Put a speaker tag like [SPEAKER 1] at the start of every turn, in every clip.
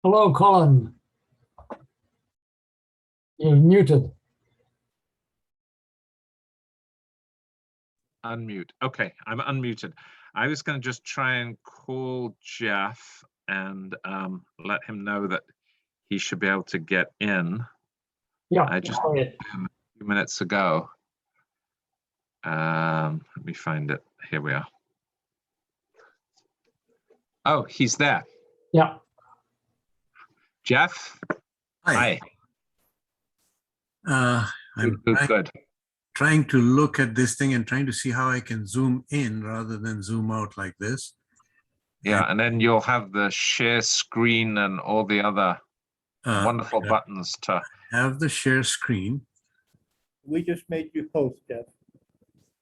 [SPEAKER 1] Hello, Colin. You're muted.
[SPEAKER 2] Unmute. Okay, I'm unmuted. I was going to just try and call Jeff and let him know that he should be able to get in.
[SPEAKER 1] Yeah,
[SPEAKER 2] I just
[SPEAKER 1] go ahead.
[SPEAKER 2] a few minutes ago. Let me find it. Here we are. Oh, he's there.
[SPEAKER 1] Yeah.
[SPEAKER 2] Jeff.
[SPEAKER 3] Hi. I'm
[SPEAKER 2] Good.
[SPEAKER 3] trying to look at this thing and trying to see how I can zoom in rather than zoom out like this.
[SPEAKER 2] Yeah, and then you'll have the share screen and all the other wonderful buttons to
[SPEAKER 3] have the share screen.
[SPEAKER 4] We just made you host, Jeff.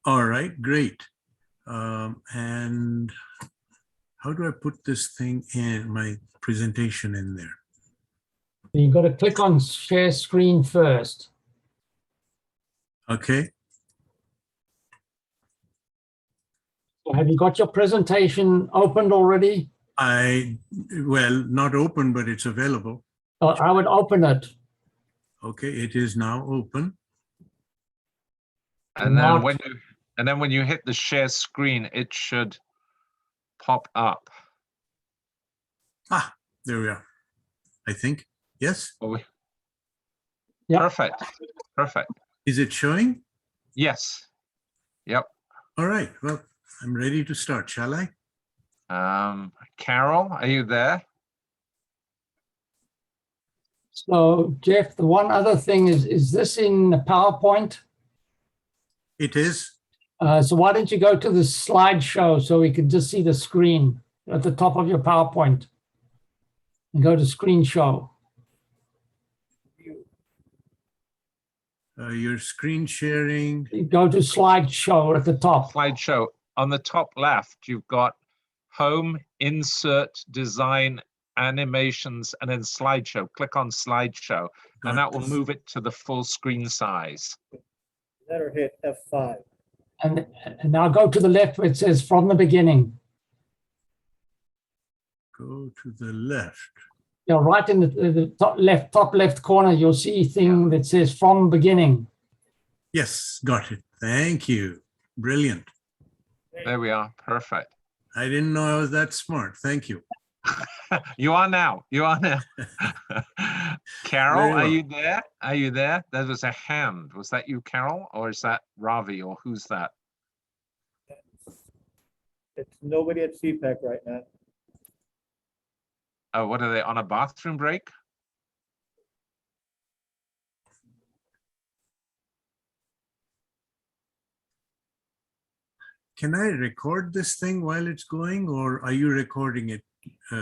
[SPEAKER 3] All right, great. And how do I put this thing in, my presentation in there?
[SPEAKER 1] You got to click on share screen first.
[SPEAKER 3] Okay,
[SPEAKER 1] So have you got your presentation opened already?
[SPEAKER 3] well, not open, but it's available.
[SPEAKER 1] I would open it.
[SPEAKER 3] Okay, it is now open.
[SPEAKER 2] and then when you hit the share screen, it should pop up.
[SPEAKER 3] Ah, there we are. I think, yes.
[SPEAKER 2] Oh,
[SPEAKER 1] Yeah.
[SPEAKER 2] Perfect.
[SPEAKER 3] Is it showing?
[SPEAKER 2] Yes. Yep.
[SPEAKER 3] All right, well, I'm ready to start, shall I?
[SPEAKER 2] Carol, are you there?
[SPEAKER 1] So Jeff, the one other thing is this in PowerPoint?
[SPEAKER 3] It is.
[SPEAKER 1] So why don't you go to the slideshow so we can just see the screen at the top of your PowerPoint and go to screen show.
[SPEAKER 3] Your screen sharing.
[SPEAKER 1] You go to slideshow at the top.
[SPEAKER 2] Slideshow. On the top left, you've got home, insert, design, animations, and then slideshow. Click on slideshow, and that will move it to the full screen size.
[SPEAKER 4] Better hit F5.
[SPEAKER 1] And now go to the left where it says from the beginning.
[SPEAKER 3] Go to the left.
[SPEAKER 1] Yeah, right in the top left corner, you'll see a thing that says from beginning.
[SPEAKER 3] Yes, got it. Thank you. Brilliant.
[SPEAKER 2] There we are. Perfect.
[SPEAKER 3] I didn't know I was that smart. Thank you.
[SPEAKER 2] You are now. You are now. Carol,
[SPEAKER 3] Very
[SPEAKER 2] are
[SPEAKER 3] well.
[SPEAKER 2] you there? Are you there? There was a hand. Was that you, Carol, or is that Ravi, or who's that?
[SPEAKER 4] It's nobody at SEAPEX right now.
[SPEAKER 2] Oh, what are they, on a bathroom break?
[SPEAKER 3] Can I record this thing while it's going, or are you recording it,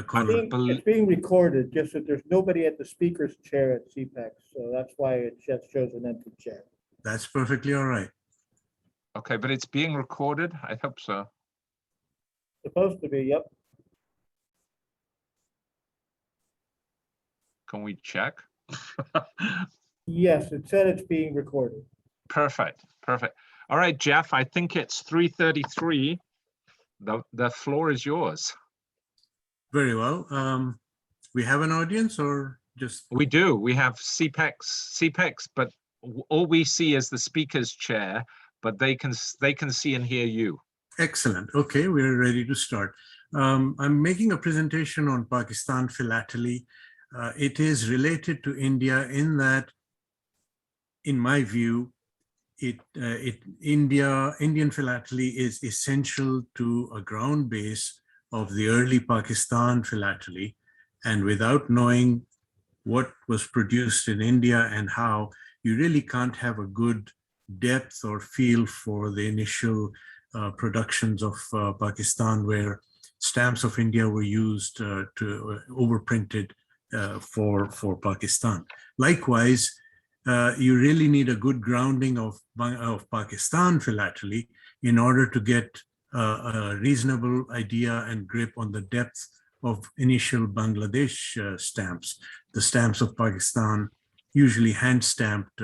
[SPEAKER 3] Colin?
[SPEAKER 4] It's being recorded, just that there's nobody at the speaker's chair at SEAPEX, so that's why it just shows an empty chair.
[SPEAKER 3] That's perfectly all right.
[SPEAKER 2] Okay, but it's being recorded? I hope so.
[SPEAKER 4] Supposed to be, yep.
[SPEAKER 2] Can we check?
[SPEAKER 4] Yes, it said it's being recorded.
[SPEAKER 2] Perfect. All right, Jeff, I think it's 3:33. The floor is yours.
[SPEAKER 3] Very well. We have an audience, or just?
[SPEAKER 2] We do. We have SEAPEX, but all we see is the speaker's chair, but they can see and hear you.
[SPEAKER 3] Excellent. Okay, we're ready to start. I'm making a presentation on Pakistan philately. It is related to India in that, in my view, Indian philately is essential to a ground base of the early Pakistan philately. And without knowing what was produced in India and how, you really can't have a good depth or feel for the initial productions of Pakistan, where stamps of India were used to overprinted for Pakistan. Likewise, you really need a good grounding of Pakistan philately in order to get a reasonable idea and grip on the depth of initial Bangladesh stamps. The stamps of Pakistan, usually hand stamped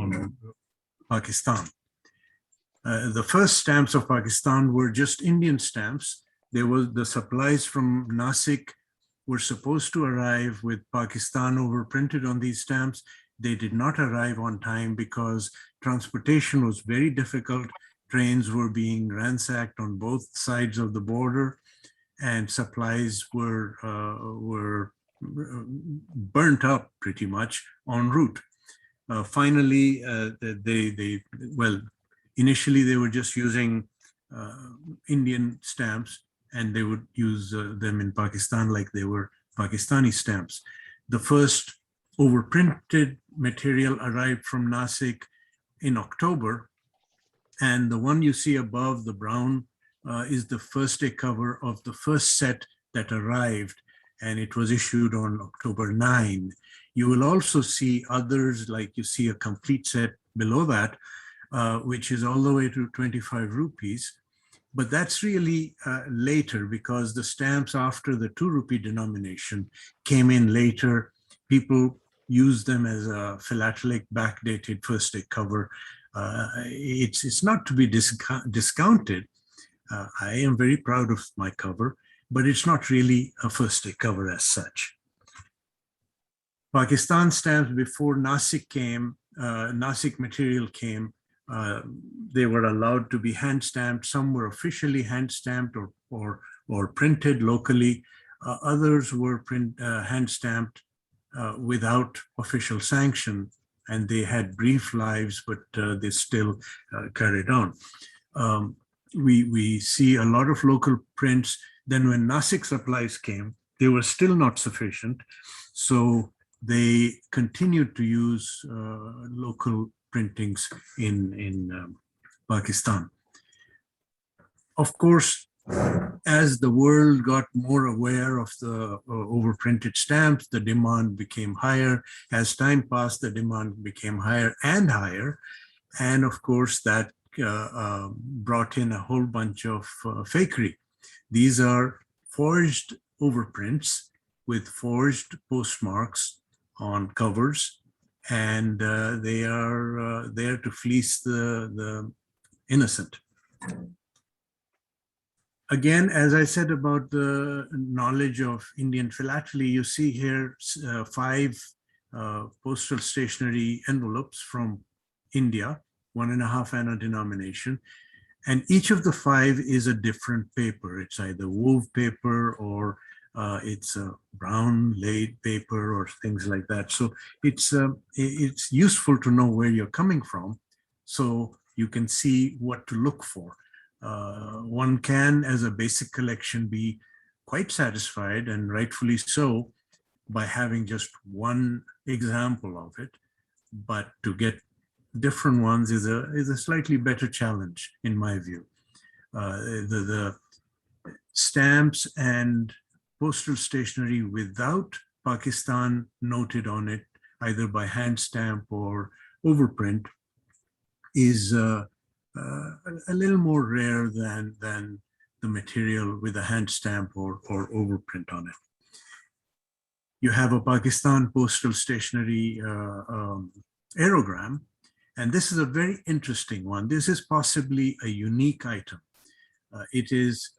[SPEAKER 3] on Pakistan. The first stamps of Pakistan were just Indian stamps There was the supplies from Nasik were supposed to arrive with Pakistan overprinted on these stamps. They did not arrive on time because transportation was very difficult. Trains were being ransacked on both sides of the border, and supplies were burnt up pretty much en route. Finally, initially they were just using Indian stamps, and they would use them in Pakistan like they were Pakistani stamps. The first overprinted material arrived from Nasik in October, and the one you see above, the brown, is the first day cover of the first set that arrived, and it was issued on October 9. You will also see others, like you see a complete set below that, which is all the way to 25 rupees. But that's really later, because the stamps after the 2 rupee denomination came in later. People used them as a philatelic backdated first day cover. It's not to be discounted. I am very proud of my cover, but it's not really a first day cover as such. Pakistan stamps before Nasik came, Nasik material came, they were allowed to be hand stamped. Some were officially hand stamped or printed locally. Others were hand stamped without official sanction, and they had brief lives, but they still carried on. We see a lot of local prints. Then when Nasik supplies came, they were still not sufficient. So they continued to use local printings in Pakistan. Of course, as the world got more aware of the overprinted stamps, the demand became higher. As time passed, the demand became higher and higher. And of course, that brought in a whole bunch of fakery. These are forged overprints with forged postmarks on covers, and they are there to fleece the innocent. Again, as I said about the knowledge of Indian philately, you see here 5 postal stationery envelopes from India, 1.5 anna denomination. And each of the 5 is a different paper. It's either wove paper or it's a brown laid paper or things like that. So it's useful to know where you're coming from, so you can see what to look for. One can, as a basic collection, be quite satisfied, and rightfully so, by having just one example of it. But to get different ones is a slightly better challenge, in my view. The stamps and postal stationery without Pakistan noted on it, either by hand stamp or overprint, is a little more rare than the material with a hand stamp or overprint on it. You have a Pakistan postal stationery aerogram, and this is a very interesting one. This is possibly a unique item. It is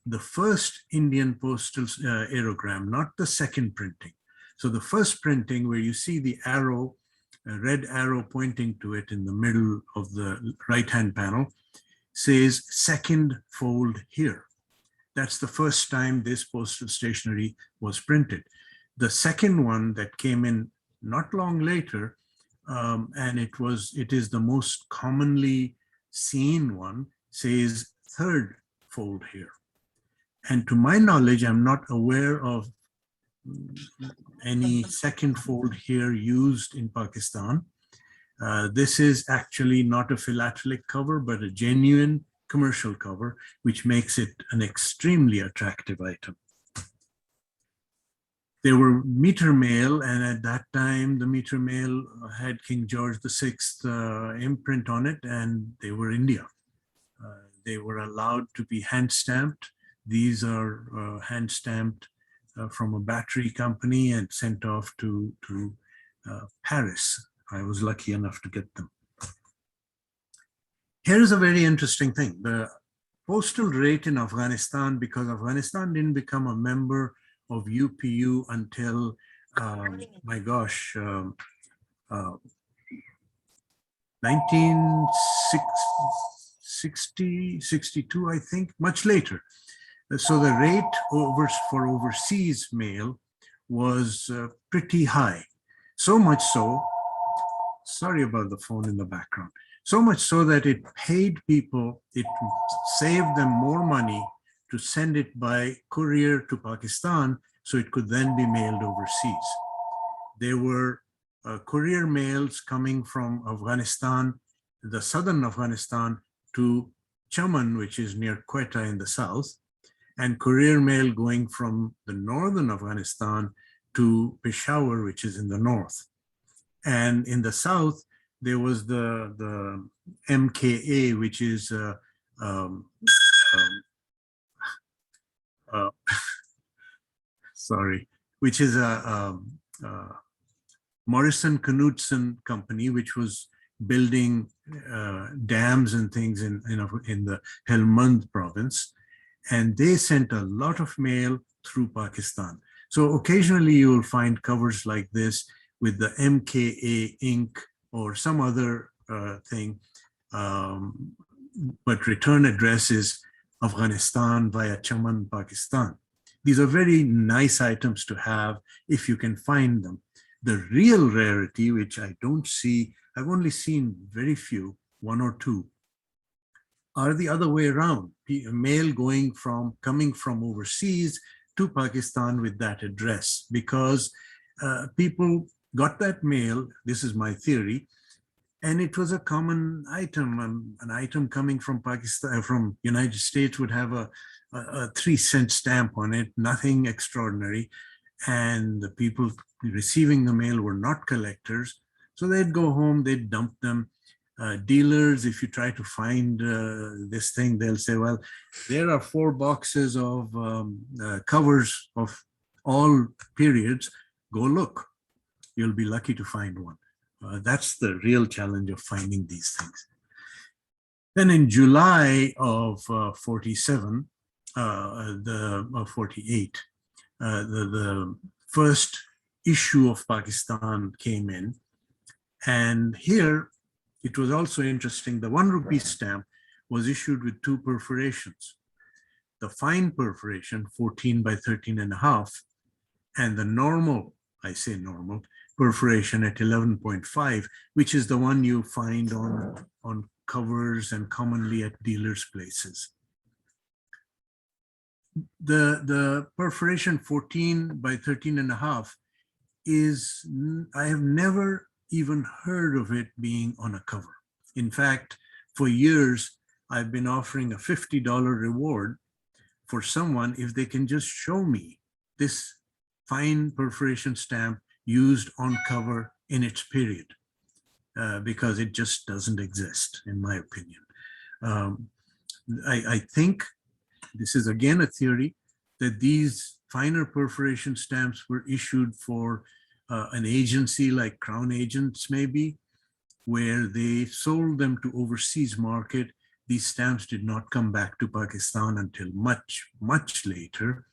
[SPEAKER 3] the first Indian postal aerogram, not the second printing. So the first printing, where you see the arrow, a red arrow pointing to it in the middle of the right-hand panel, says second fold here. That's the first time this postal stationery was printed. The second one that came in not long later, and it is the most commonly seen one, says third fold here. And to my knowledge, I'm not aware of any second fold here used in Pakistan. This is actually not a philatelic cover, but a genuine commercial cover, which makes it an extremely attractive item. There were meter mail, and at that time, the meter mail had King George VI imprint on it, and they were India. They were allowed to be hand stamped. These are hand stamped from a battery company and sent off to Paris. I was lucky enough to get them. Here is a very interesting thing. The postal rate in Afghanistan, because Afghanistan didn't become a member of UPU until, my gosh, 1960, 62, I think, much later. So the rate for overseas mail was pretty high. So much so, sorry about the phone in the background, so much so that it paid people, it saved them more money to send it by courier to Pakistan so it could then be mailed overseas. There were courier mails coming from Afghanistan, the southern Afghanistan, to Chaman, which is near Quetta in the south, and courier mail going from the northern Afghanistan to Peshawar, which is in the north. And in the south, there was the MKA, which is sorry, which is a Morrison Knudsen company, which was building dams and things in the Helmand province. And they sent a lot of mail through Pakistan. So occasionally you will find covers like this with the MKA ink or some other thing, but return address is Afghanistan via Chaman, Pakistan. These are very nice items to have if you can find them. The real rarity, which I don't see, I've only seen very few, one or two, are the other way around. Mail coming from overseas to Pakistan with that address, because people got that mail, this is my theory, and it was a common item. An item coming from Pakistan, from United States would have a 3-cent stamp on it, nothing extraordinary. And the people receiving the mail were not collectors. So they'd go home, they'd dump them. Dealers, if you try to find this thing, they'll say, well, there are 4 boxes of covers of all periods. Go look. You'll be lucky to find one. That's the real challenge of finding these things. Then in July of 48, the first issue of Pakistan came in. And here, it was also interesting. The 1 rupee stamp was issued with 2 perforations. The fine perforation, 14 by 13.5, and the normal, I say normal, perforation at 11.5, which is the one you find on covers and commonly at dealers' places. The perforation 14 by 13.5 is, I have never even heard of it being on a cover. In fact, for years, I've been offering a $50 reward for someone if they can just show me this fine perforation stamp used on cover in its period, because it just doesn't exist, in my opinion. I think this is again a theory that these finer perforation stamps were issued for an agency like Crown Agents maybe, where they sold them to overseas market. These stamps did not come back to Pakistan until much, much later.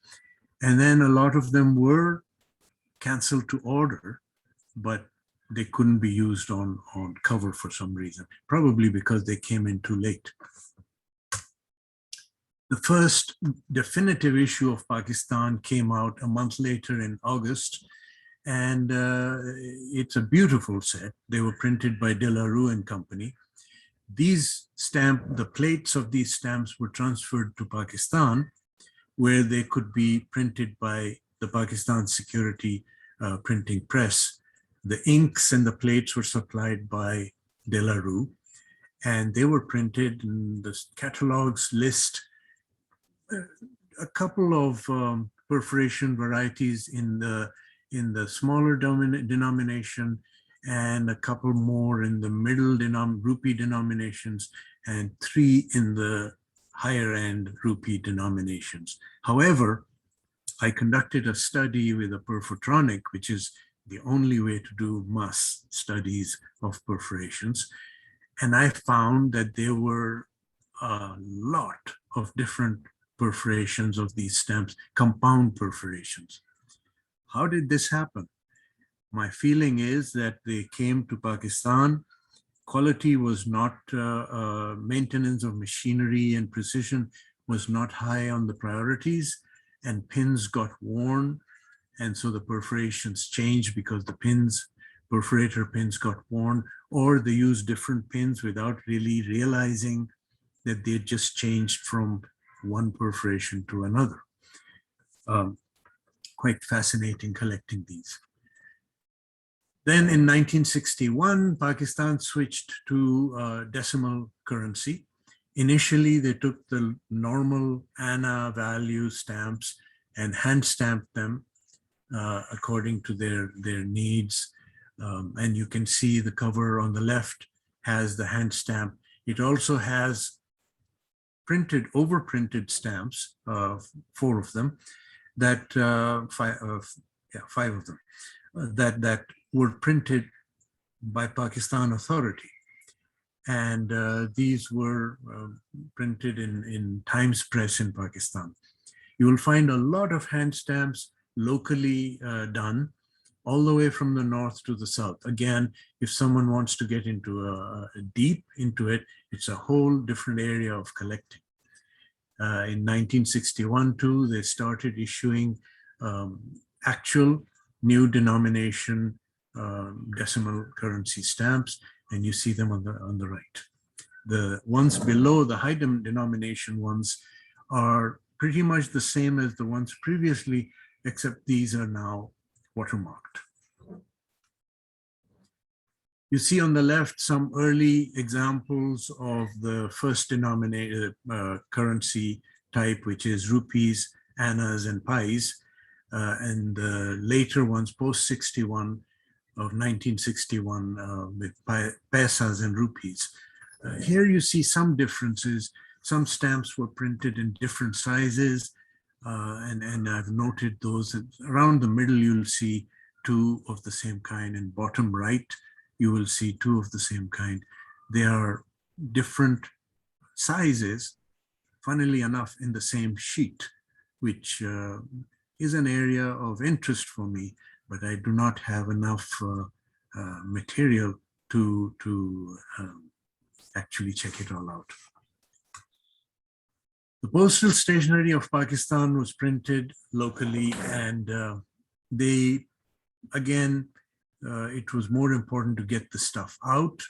[SPEAKER 3] And then a lot of them were canceled to order, but they couldn't be used on cover for some reason, probably because they came in too late. The first definitive issue of Pakistan came out a month later in August, and it's a beautiful set. They were printed by De La Rue and Company. The plates of these stamps were transferred to Pakistan, where they could be printed by the Pakistan Security Printing Press. The inks and the plates were supplied by De La Rue, and they were printed, and the catalogs list a couple of perforation varieties in the smaller denomination, and a couple more in the middle rupee denominations, and 3 in the higher end rupee denominations. However, I conducted a study with a perfotronic, which is the only way to do mass studies of perforations. And I found that there were a lot of different perforations of these stamps, compound perforations. How did this happen? My feeling is that they came to Pakistan. Quality was not, maintenance of machinery and precision was not high on the priorities, and pins got worn. And so the perforations changed because the pins, perforator pins got worn, or they used different pins without really realizing that they had just changed from one perforation to another. Quite fascinating collecting these. Then in 1961, Pakistan switched to decimal currency. Initially, they took the normal ANA value stamps and hand stamped them according to their needs. And you can see the cover on the left has the hand stamp. It also has printed, overprinted stamps, 4 of them, that five of them, that were printed by Pakistan Authority. And these were printed in Times Press in Pakistan. You will find a lot of hand stamps locally done, all the way from the north to the south. Again, if someone wants to get into deep into it, it's a whole different area of collecting. In 1961 too, they started issuing actual new denomination decimal currency stamps, and you see them on the right. The ones below, the high denomination ones, are pretty much the same as the ones previously, except these are now watermarked. You see on the left some early examples of the first denominated currency type, which is rupees, annas, and pies, and the later ones post 61 of 1961 with paisas and rupees. Here you see some differences. Some stamps were printed in different sizes, and I've noted those. Around the middle, you'll see 2 of the same kind, and bottom right, you will see 2 of the same kind. They are different sizes, funnily enough, in the same sheet, which is an area of interest for me, but I do not have enough material to actually check it all out. The postal stationery of Pakistan was printed locally, and they, again, it was more important to get the stuff out.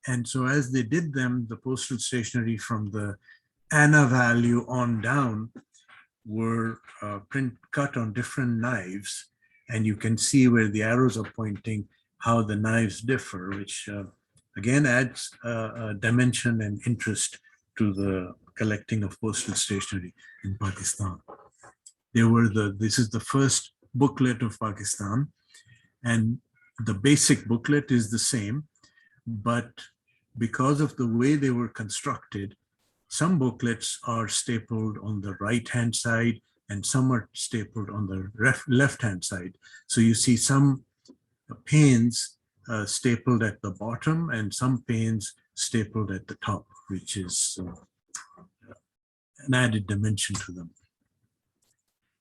[SPEAKER 3] And so as they did them, the postal stationery from the ANA value on down were cut on different knives. And you can see where the arrows are pointing how the knives differ, which again adds a dimension and interest to the collecting of postal stationery in Pakistan. This is the first booklet of Pakistan, and the basic booklet is the same, but because of the way they were constructed, some booklets are stapled on the right-hand side and some are stapled on the left-hand side. So you see some panes stapled at the bottom and some panes stapled at the top, which is an added dimension to them.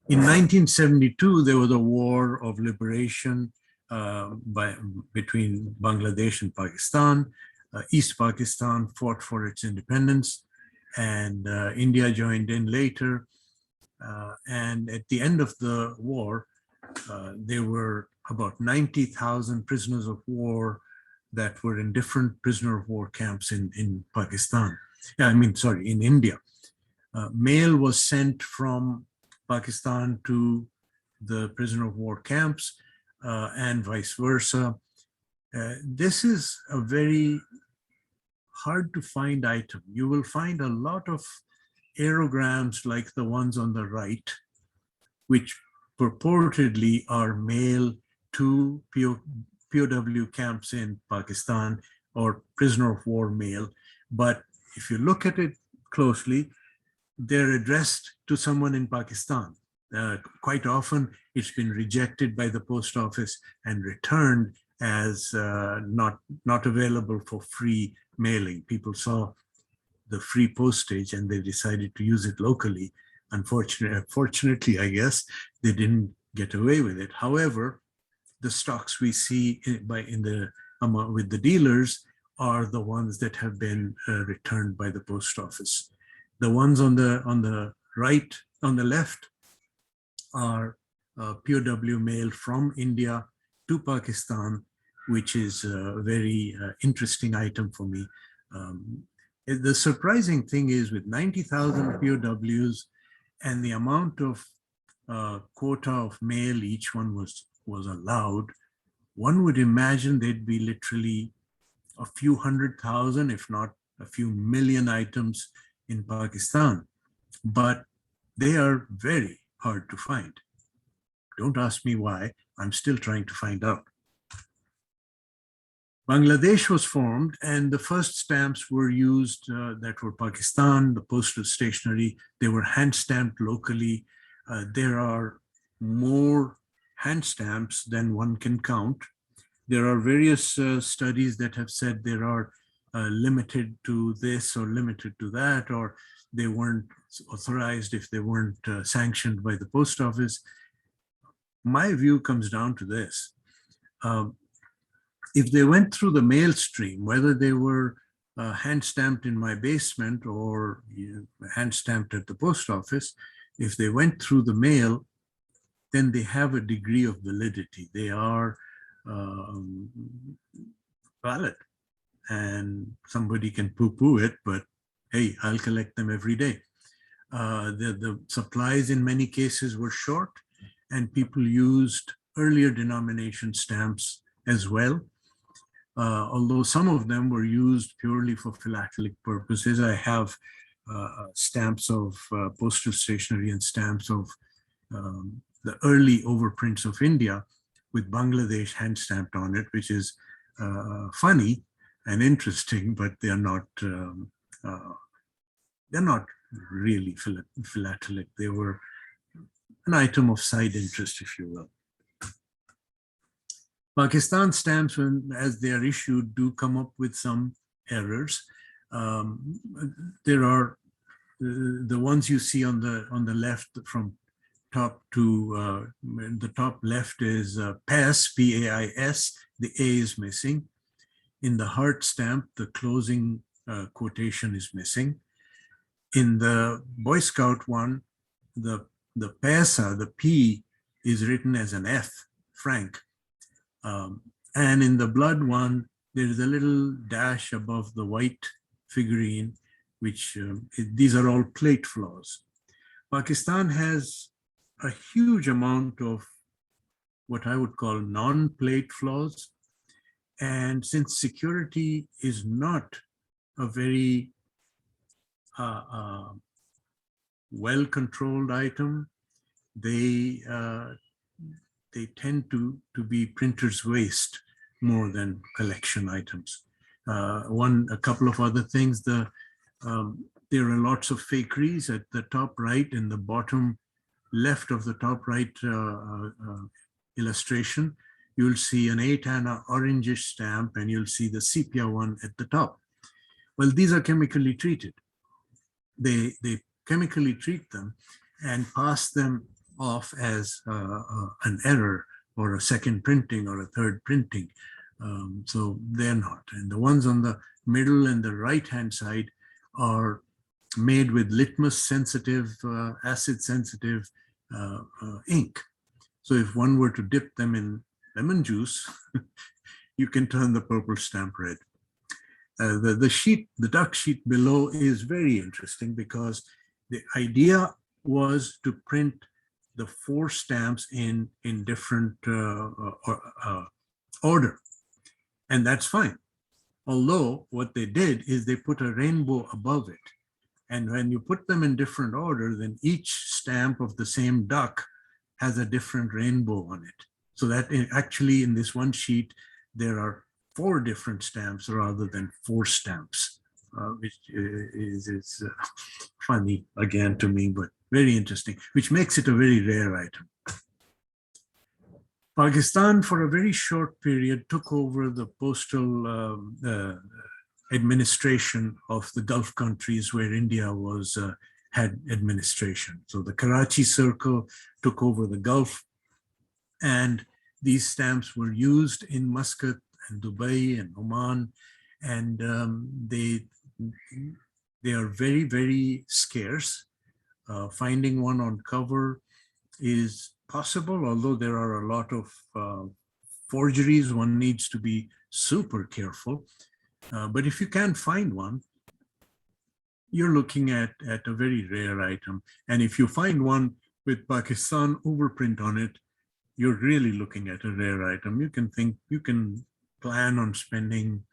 [SPEAKER 3] In 1972, there was a war of liberation between Bangladesh and Pakistan. East Pakistan fought for its independence, and India joined in later. And at the end of the war, there were about 90,000 prisoners of war that were in different prisoner of war camps in Pakistan. In India. Mail was sent from Pakistan to the prisoner of war camps and vice versa. This is a very hard to find item. You will find a lot of aerograms like the ones on the right, which purportedly are mail to POW camps in Pakistan or prisoner of war mail. But if you look at it closely, they're addressed to someone in Pakistan. Quite often, it's been rejected by the post office and returned as not available for free mailing. People saw the free postage and they decided to use it locally. Fortunately, I guess, they didn't get away with it. However, the stocks we see with the dealers are the ones that have been returned by the post office. The ones on the right, on the left, are POW mail from India to Pakistan, which is a very interesting item for me. The surprising thing is, with 90,000 POWs and the amount of quota of mail each one was allowed, one would imagine there'd be literally a few 100,000, if not a few million items in Pakistan, but they are very hard to find. Don't ask me why, I'm still trying to find out. Bangladesh was formed, and the first stamps were used that were Pakistan, the postal stationery. They were hand stamped locally. There are more hand stamps than one can count. There are various studies that have said there are limited to this or limited to that, or they weren't authorized if they weren't sanctioned by the post office. My view comes down to this. If they went through the mail stream, whether they were hand stamped in my basement or hand stamped at the post office, if they went through the mail, then they have a degree of validity. They are valid, and somebody can poo-poo it, but hey, I'll collect them every day. The supplies in many cases were short, and people used earlier denomination stamps as well. Although some of them were used purely for philatelic purposes. I have stamps of postal stationery and stamps of the early overprints of India with Bangladesh hand stamped on it, which is funny and interesting, but they're not really philatelic. They were an item of side interest, if you will. Pakistan stamps, as they are issued, do come up with some errors. There are the ones you see on the left from top to the top left is PAIS, P-A-I-S. The A is missing. In the heart stamp, the closing quotation is missing. In the Boy Scout one, the PAISA, the P, is written as an F, Frank. And in the blood one, there's a little dash above the white figurine, which these are all plate flaws. Pakistan has a huge amount of what I would call non-plate flaws. And since security is not a very well-controlled item, they tend to be printer's waste more than collection items. A couple of other things, there are lots of fakeries at the top right and the bottom left of the top right illustration. You'll see an 8-anna orangish stamp and you'll see the sepia one at the top. Well, these are chemically treated. They chemically treat them and pass them off as an error or a second printing or a third printing. So they're not. And the ones on the middle and the right-hand side are made with litmus sensitive, acid sensitive ink. So if one were to dip them in lemon juice, you can turn the purple stamp red. The duck sheet below is very interesting because the idea was to print the 4 stamps in different order, and that's fine. Although what they did is they put a rainbow above it, and when you put them in different order, then each stamp of the same duck has a different rainbow on it. So that actually in this one sheet, there are 4 different stamps rather than 4 stamps, which is funny again to me, but very interesting, which makes it a very rare item. Pakistan, for a very short period, took over the postal administration of the Gulf countries where India was had administration. So the Karachi Circle took over the Gulf, and these stamps were used in Muscat and Dubai and Oman, and they are very, very scarce. Finding one on cover is possible, although there are a lot of forgeries. One needs to be super careful. But if you can't find one, you're looking at a very rare item. And if you find one with Pakistan overprint on it, you're really looking at a rare item. You can plan on spending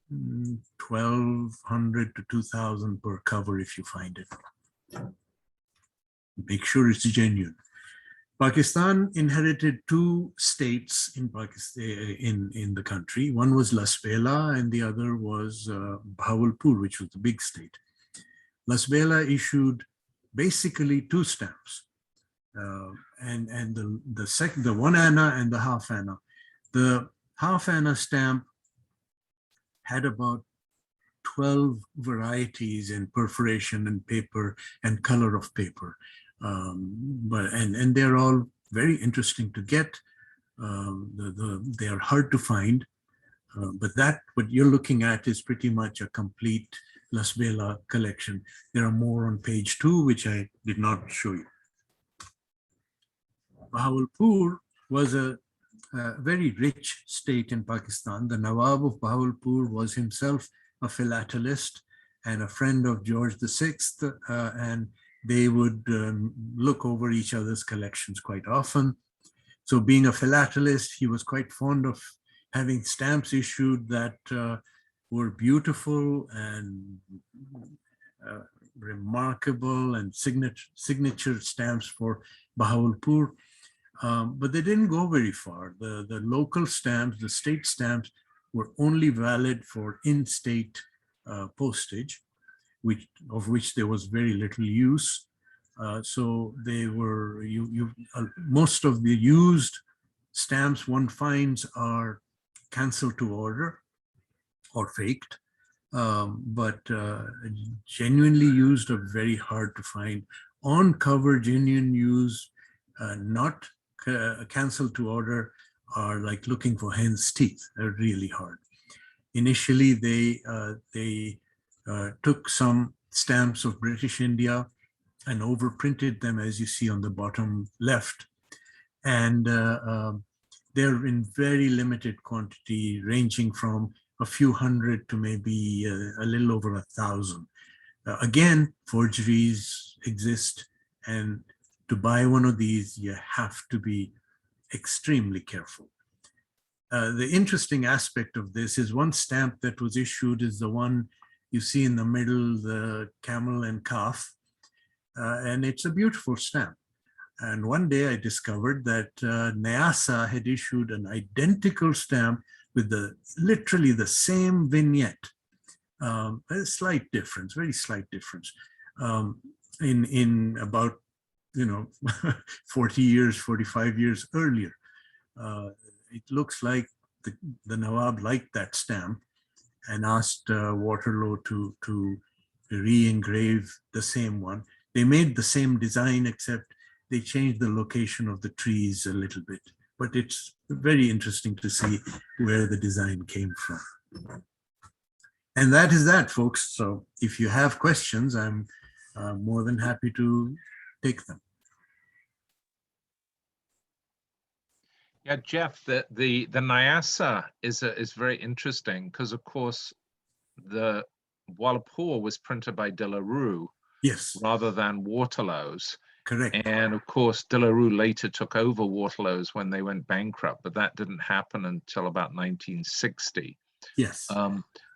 [SPEAKER 3] 1,200 to 2,000 per cover if you find it. Make sure it's genuine. Pakistan inherited two states in Pakistan, in the country. One was Lasbela and the other was Bahawalpur, which was the big state. Lasbela issued basically two stamps, and the 1 anna and the half anna. The half anna stamp had about 12 varieties in perforation and paper and color of paper. And they're all very interesting to get. They are hard to find, but what you're looking at is pretty much a complete Lasbela collection. There are more on page 2, which I did not show you. Bahawalpur was a very rich state in Pakistan. The Nawab of Bahawalpur was himself a philatelist and a friend of George VI, and they would look over each other's collections quite often. So being a philatelist, he was quite fond of having stamps issued that were beautiful and remarkable and signature stamps for Bahawalpur. But they didn't go very far. The local stamps, the state stamps, were only valid for in-state postage, of which there was very little use. So they were, most of the used stamps one finds are canceled to order or faked, but genuinely used are very hard to find. On cover, genuine used, not canceled to order, are like looking for hen's teeth. They're really hard. Initially, they took some stamps of British India and overprinted them, as you see on the bottom left. And they're in very limited quantity, ranging from a few hundred to maybe a little over 1,000. Again, forgeries exist, and to buy one of these, you have to be extremely careful. The interesting aspect of this is one stamp that was issued is the one you see in the middle, the camel and calf, and it's a beautiful stamp. And one day I discovered that Nyasa had issued an identical stamp with literally the same vignette. A slight difference, very slight difference. In about 40 years, 45 years earlier. It looks like the Nawab liked that stamp and asked Waterloo to re-engrave the same one. They made the same design, except they changed the location of the trees a little bit. But it's very interesting to see where the design came from. And that is that, folks. So if you have questions, I'm more than happy to take them.
[SPEAKER 2] Yeah, Jeff, the Nyasa is very interesting because, of course, the Walpole was printed by De La Rue,
[SPEAKER 3] yes,
[SPEAKER 2] rather than Waterloo's.
[SPEAKER 3] Correct.
[SPEAKER 2] And of course, De La Rue later took over Waterloo's when they went bankrupt, but that didn't happen until about 1960.
[SPEAKER 3] Yes.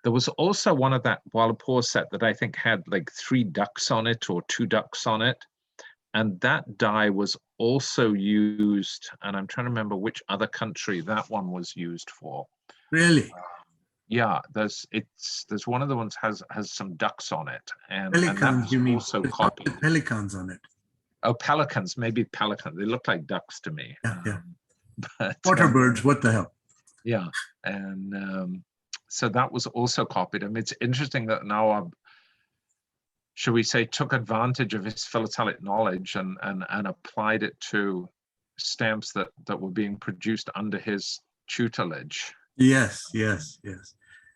[SPEAKER 2] There was also one of that Walpole set that I think had like 3 ducks on it or 2 ducks on it. And that die was also used, and I'm trying to remember which other country that one was used for.
[SPEAKER 3] Really?
[SPEAKER 2] Yeah, there's one of the ones has some ducks on it, and
[SPEAKER 3] Pelicans,
[SPEAKER 2] that was
[SPEAKER 3] you mean?
[SPEAKER 2] also copied.
[SPEAKER 3] Pelicans on it.
[SPEAKER 2] Oh, pelicans, maybe pelicans. They look like ducks to me.
[SPEAKER 3] Yeah, yeah.
[SPEAKER 2] But,
[SPEAKER 3] Water birds, what the hell?
[SPEAKER 2] Yeah, and so that was also copied. I mean, it's interesting that now, should we say, took advantage of his philatelic knowledge and applied it to stamps that were being produced under his tutelage.
[SPEAKER 3] Yes, yes, yes.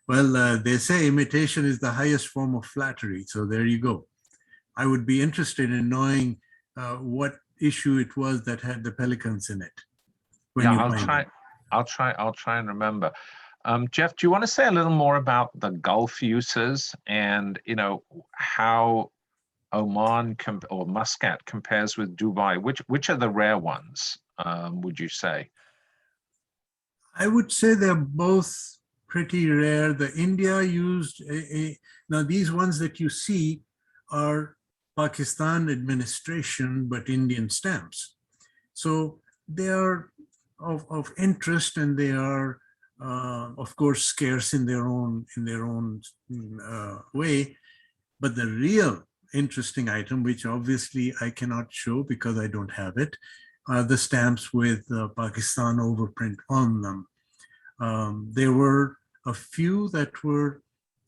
[SPEAKER 3] Well, they say imitation is the highest form of flattery. So there you go. I would be interested in knowing what issue it was that had the pelicans in it. When
[SPEAKER 2] Yeah,
[SPEAKER 3] you
[SPEAKER 2] I'll
[SPEAKER 3] find
[SPEAKER 2] try.
[SPEAKER 3] it.
[SPEAKER 2] I'll try and remember. Jeff, do you want to say a little more about the Gulf uses and, you know, how Oman or Muscat compares with Dubai? Which are the rare ones, would you say?
[SPEAKER 3] I would say they're both pretty rare. The India used now these ones that you see are Pakistan administration, but Indian stamps. So they are of interest, and they are, of course, scarce in their own way. But the real interesting item, which obviously I cannot show because I don't have it, are the stamps with Pakistan overprint on them. There were a few that were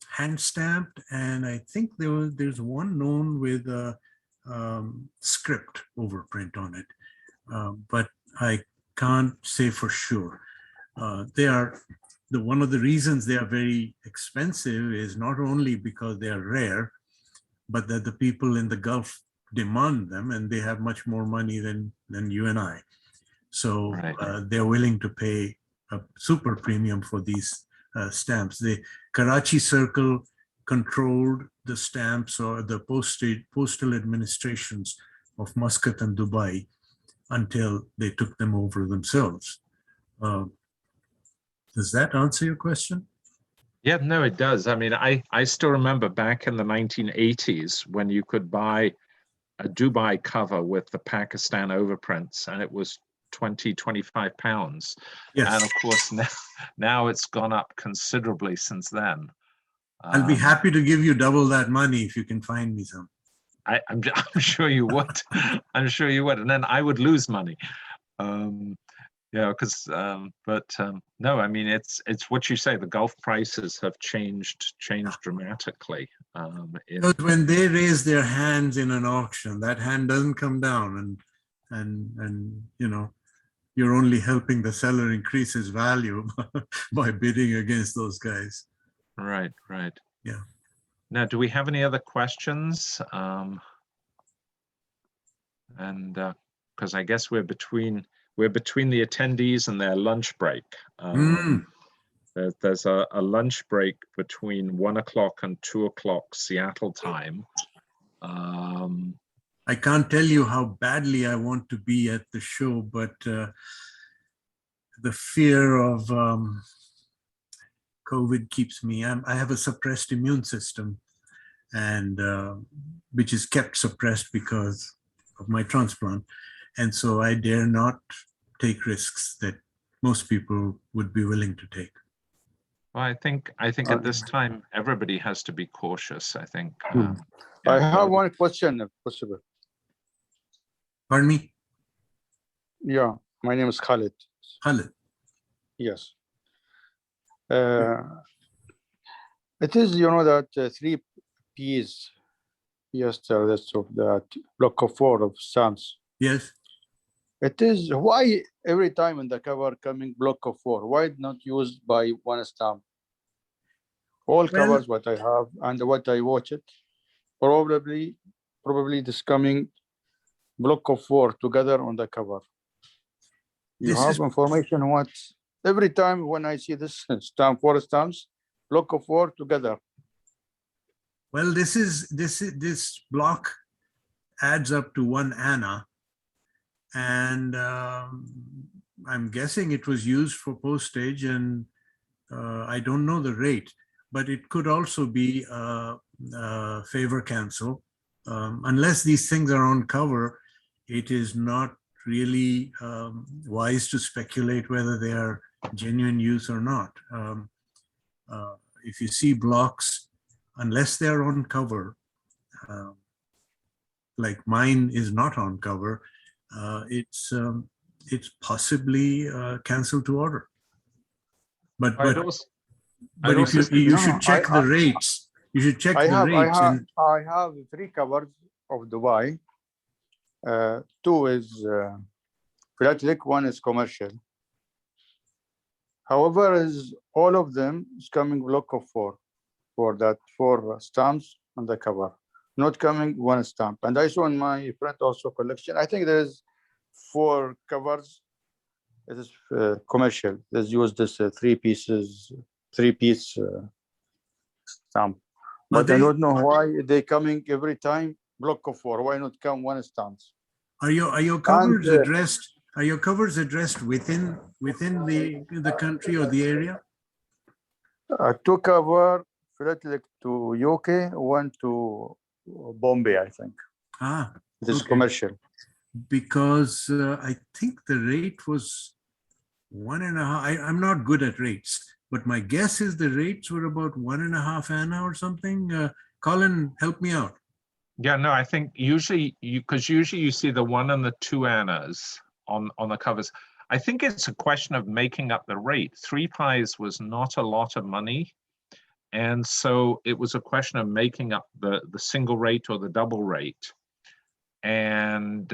[SPEAKER 3] hand stamped, and I think there's one known with a script overprint on it, but I can't say for sure. They are one of the reasons they are very expensive is not only because they are rare, but that the people in the Gulf demand them, and they have much more money than you and I. So
[SPEAKER 2] Right.
[SPEAKER 3] They're willing to pay a super premium for these stamps. The Karachi Circle controlled the stamps or the postal administrations of Muscat and Dubai until they took them over themselves. Does that answer your question?
[SPEAKER 2] Yeah, no, it does. I mean, I still remember back in the 1980s when you could buy a Dubai cover with the Pakistan overprints, and it was 20-25 pounds.
[SPEAKER 3] Yes.
[SPEAKER 2] And of course, now it's gone up considerably since then.
[SPEAKER 3] I'll be happy to give you double that money if you can find me some.
[SPEAKER 2] I'm sure you would. I'm sure you would. And then I would lose money. Yeah, because no, I mean, it's what you say. The Gulf prices have changed dramatically.
[SPEAKER 3] Because when they raise their hands in an auction, that hand doesn't come down, and you know, you're only helping the seller increase his value by bidding against those guys.
[SPEAKER 2] Right, right.
[SPEAKER 3] Yeah.
[SPEAKER 2] Now, do we have any other questions? And because I guess we're between the attendees and their lunch break. There's a lunch break between 1 o'clock and 2 o'clock Seattle time.
[SPEAKER 3] I can't tell you how badly I want to be at the show, but the fear of COVID keeps me. I have a suppressed immune system, and which is kept suppressed because of my transplant. And so I dare not take risks that most people would be willing to take.
[SPEAKER 2] Well, I think at this time, everybody has to be cautious, I think.
[SPEAKER 5] I have one question, if possible.
[SPEAKER 3] Pardon me?
[SPEAKER 5] Yeah, my name is Khalid.
[SPEAKER 3] Khalid.
[SPEAKER 5] Yes. It is, you know, that 3 Ps, yesterday, of that block of 4 of stamps.
[SPEAKER 3] Yes.
[SPEAKER 5] It is, why every time in the cover coming block of 4, why not used by one stamp? All covers what I have and what I watch it, probably this coming block of 4 together on the cover. You have information what every time when I see this stamp, 4 stamps, block of 4 together.
[SPEAKER 3] Well, this block adds up to 1 Anna, and I'm guessing it was used for postage, and I don't know the rate, but it could also be a favor cancel. Unless these things are on cover, it is not really wise to speculate whether they are genuine use or not. If you see blocks, unless they're on cover, like mine is not on cover, it's possibly cancelled to order. But But if you
[SPEAKER 5] No,
[SPEAKER 3] should check the rates. You should check the rates. And
[SPEAKER 5] I have 3 covers of Dubai. 2 is philately, 1 is commercial. However, is all of them is coming block of 4 for that 4 stamps on the cover, not coming 1 stamp. And I saw in my friend also collection, I think there is 4 covers. It is commercial. Let's use this 3-piece stamp. But I don't know why they coming every time block of 4. Why not come 1 stamp?
[SPEAKER 3] are your covers addressed? Are your covers addressed within the country or the area?
[SPEAKER 5] 2 cover philately to UK, 1 to Bombay, I think.
[SPEAKER 3] Ah,
[SPEAKER 5] It is
[SPEAKER 3] okay.
[SPEAKER 5] commercial.
[SPEAKER 3] Because I think the rate was 1.5. I'm not good at rates, but my guess is the rates were about 1.5 Anna or something. Colin, help me out.
[SPEAKER 2] Yeah, no, I think usually because usually you see the 1 and the 2 annas on the covers. I think it's a question of making up the rate. 3 pies was not a lot of money. And so it was a question of making up the single rate or the double rate. And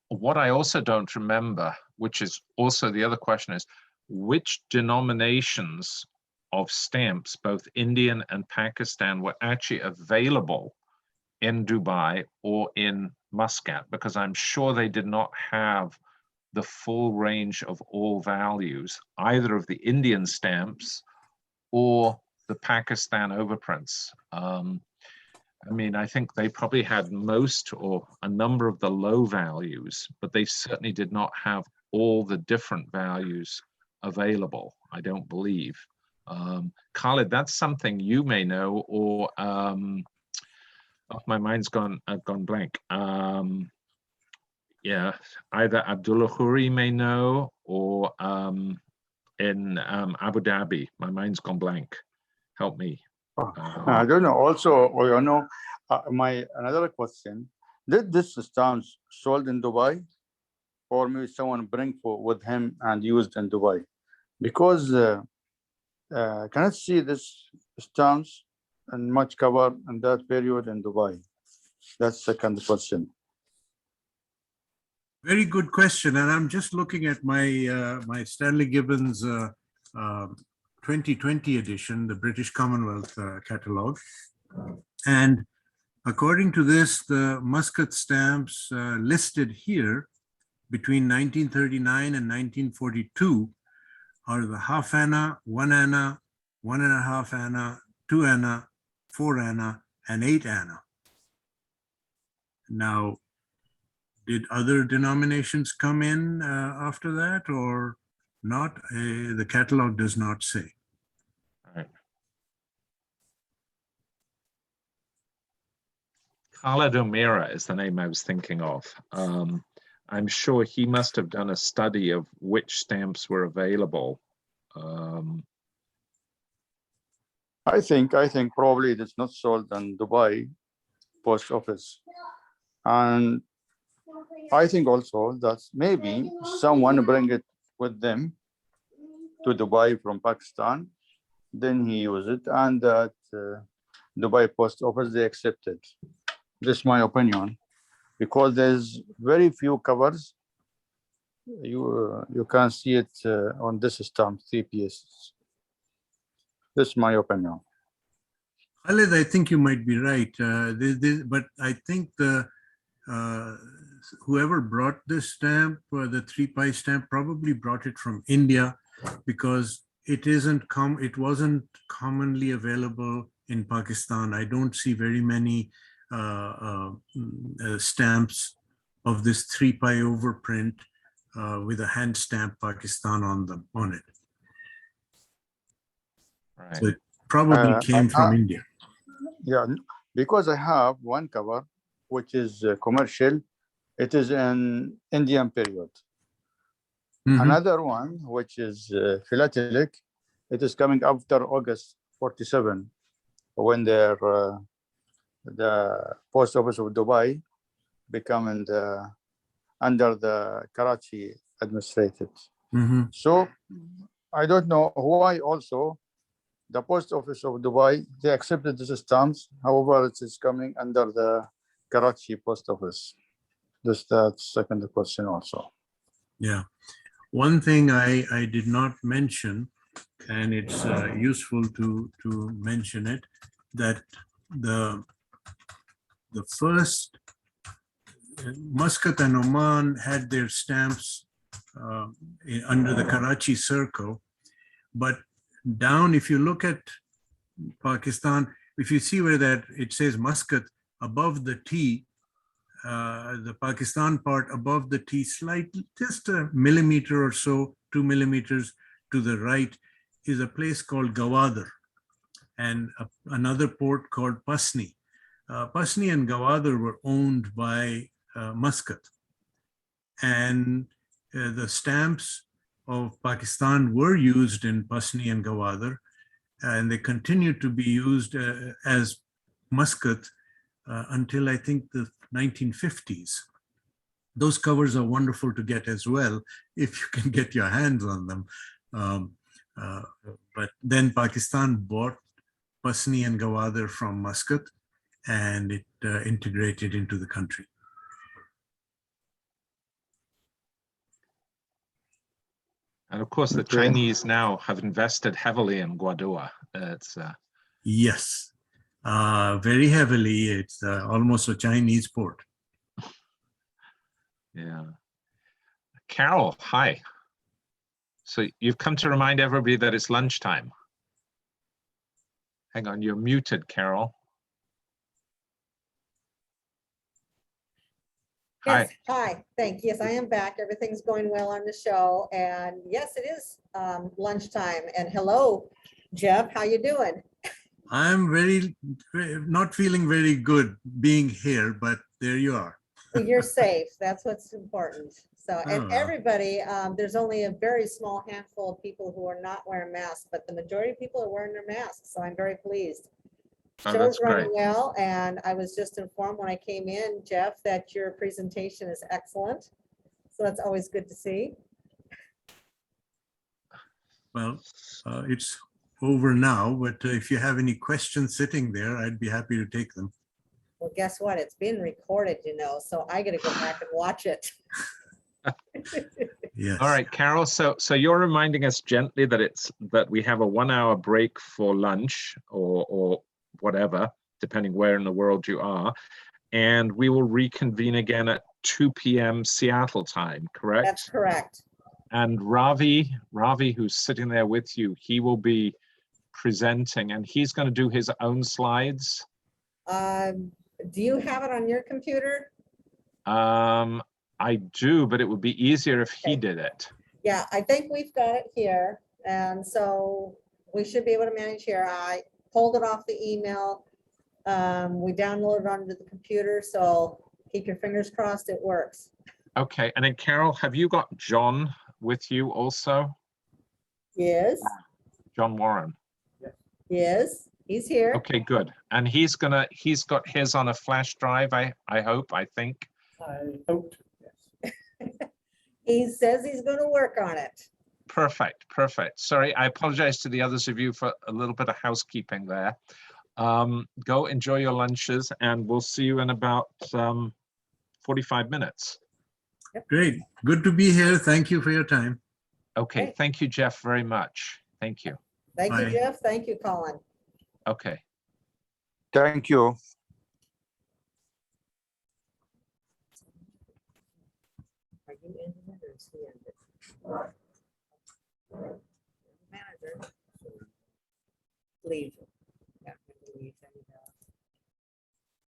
[SPEAKER 2] what I also don't remember, which is also the other question, is which denominations of stamps, both Indian and Pakistan, were actually available in Dubai or in Muscat, because I'm sure they did not have the full range of all values, either of the Indian stamps or the Pakistan overprints. I mean, I think they probably had most or a number of the low values, but they certainly did not have all the different values available, I don't believe. Khalid, that's something you may know, or my mind's gone blank. Yeah, either Abdullah Khoury may know, or in Abu Dhabi. My mind's gone blank. Help me.
[SPEAKER 5] I don't know. Also, you know, another question: did this stamps sold in Dubai, or maybe someone bring with him and used in Dubai? Because cannot see this stamps and much cover in that period in Dubai. That's the second question.
[SPEAKER 3] Very good question. And I'm just looking at my my Stanley Gibbons 2020 edition, the British Commonwealth catalog. And according to this, the Muscat stamps listed here between 1939 and 1942 are the half Anna, 1 Anna, 1.5 Anna, 2 Anna, 4 Anna, and 8 Anna. Now, did other denominations come in after that or not? The catalog does not say.
[SPEAKER 2] All right. Khalid O'Meara is the name I was thinking of. I'm sure he must have done a study of which stamps were available.
[SPEAKER 5] I think probably it's not sold in Dubai post office, and I think also that maybe someone bring it with them to Dubai from Pakistan, then he used it, and that Dubai post office they accepted. This is my opinion, because there's very few covers. You can see it on this stamp, 3 pieces. This is my opinion.
[SPEAKER 3] Khalid, I think you might be right, but I think the whoever brought this stamp, the 3 pie stamp, probably brought it from India, because it wasn't commonly available in Pakistan. I don't see very many stamps of this 3 pie overprint with a hand stamp Pakistan on it.
[SPEAKER 2] Right.
[SPEAKER 3] So it probably came from India.
[SPEAKER 5] Yeah, because I have one cover, which is commercial. It is an Indian period. Another one, which is philatelic, it is coming after August 47, when the post office of Dubai becoming under the Karachi administrated. So I don't know why also the post office of Dubai, they accepted these stamps. However, it is coming under the Karachi post office. Just that second question also.
[SPEAKER 3] Yeah. One thing I did not mention, and it's useful to mention it, that the first Muscat and Oman had their stamps under the Karachi circle, but down, if you look at Pakistan, if you see where that it says Muscat above the T, the Pakistan part above the T, slightly, just a millimeter or so, 2 millimeters to the right, is a place called Gawadar, and another port called Pasni. Pasni and Gawadar were owned by Muscat, and the stamps of Pakistan were used in Pasni and Gawadar, and they continued to be used as Muscat until I think the 1950s. Those covers are wonderful to get as well, if you can get your hands on them. But then Pakistan bought Pasni and Gawadar from Muscat, and it integrated into the country.
[SPEAKER 2] And of course, the
[SPEAKER 5] Okay.
[SPEAKER 2] Chinese now have invested heavily in Gwadua. It's
[SPEAKER 3] Yes, very heavily. It's almost a Chinese port.
[SPEAKER 2] yeah. Carol, hi. So you've come to remind everybody that it's lunchtime. Hang on, you're muted, Carol. Hi.
[SPEAKER 6] Yes, hi, thank you. Yes, I am back. Everything's going well on the show. And yes, it is lunchtime. And hello, Jeff, how you doing?
[SPEAKER 3] I'm not feeling very good being here, but there you are.
[SPEAKER 6] Well, you're safe. That's what's important. So,
[SPEAKER 3] Oh,
[SPEAKER 6] and
[SPEAKER 3] well.
[SPEAKER 6] everybody, there's only a very small handful of people who are not wearing masks, but the majority of people are wearing their masks. So I'm very pleased.
[SPEAKER 2] Oh,
[SPEAKER 6] Show's
[SPEAKER 2] that's
[SPEAKER 6] running
[SPEAKER 2] great.
[SPEAKER 6] well, and I was just informed when I came in, Jeff, that your presentation is excellent. So that's always good to see.
[SPEAKER 3] Well, it's over now, but if you have any questions sitting there, I'd be happy to take them.
[SPEAKER 6] Well, guess what? It's being recorded, you know, so I gotta go back and watch it.
[SPEAKER 3] Yes.
[SPEAKER 2] All right, Carol. So you're reminding us gently that we have a 1 hour break for lunch or whatever, depending where in the world you are, and we will reconvene again at 2 p.m. Seattle time. Correct?
[SPEAKER 6] That's correct.
[SPEAKER 2] And Ravi, who's sitting there with you, he will be presenting, and he's going to do his own slides.
[SPEAKER 6] Do you have it on your computer?
[SPEAKER 2] I do, but it would be easier if he
[SPEAKER 6] Okay.
[SPEAKER 2] did it.
[SPEAKER 6] Yeah, I think we've got it here. And so we should be able to manage here. I pulled it off the email. We downloaded it onto the computer, so keep your fingers crossed it works.
[SPEAKER 2] Okay, and then Carol, have you got John with you also?
[SPEAKER 6] Yes,
[SPEAKER 2] John Warren.
[SPEAKER 6] yes, he's here.
[SPEAKER 2] Okay, good. And he's got his on a flash drive, I think.
[SPEAKER 4] I hope, yes.
[SPEAKER 6] He says he's gonna work on it.
[SPEAKER 2] Perfect. Sorry, I apologize to the others of you for a little bit of housekeeping there. Go enjoy your lunches, and we'll see you in about 45 minutes.
[SPEAKER 3] Great. Good to be here. Thank you for your time.
[SPEAKER 2] Okay,
[SPEAKER 6] Okay.
[SPEAKER 2] thank you, Jeff, very much. Thank you.
[SPEAKER 6] Thank you,
[SPEAKER 3] Bye.
[SPEAKER 6] Jeff. Thank you, Colin.
[SPEAKER 2] Okay.
[SPEAKER 5] Thank you.
[SPEAKER 6] Are you in it or is he in it? Manager. Leave.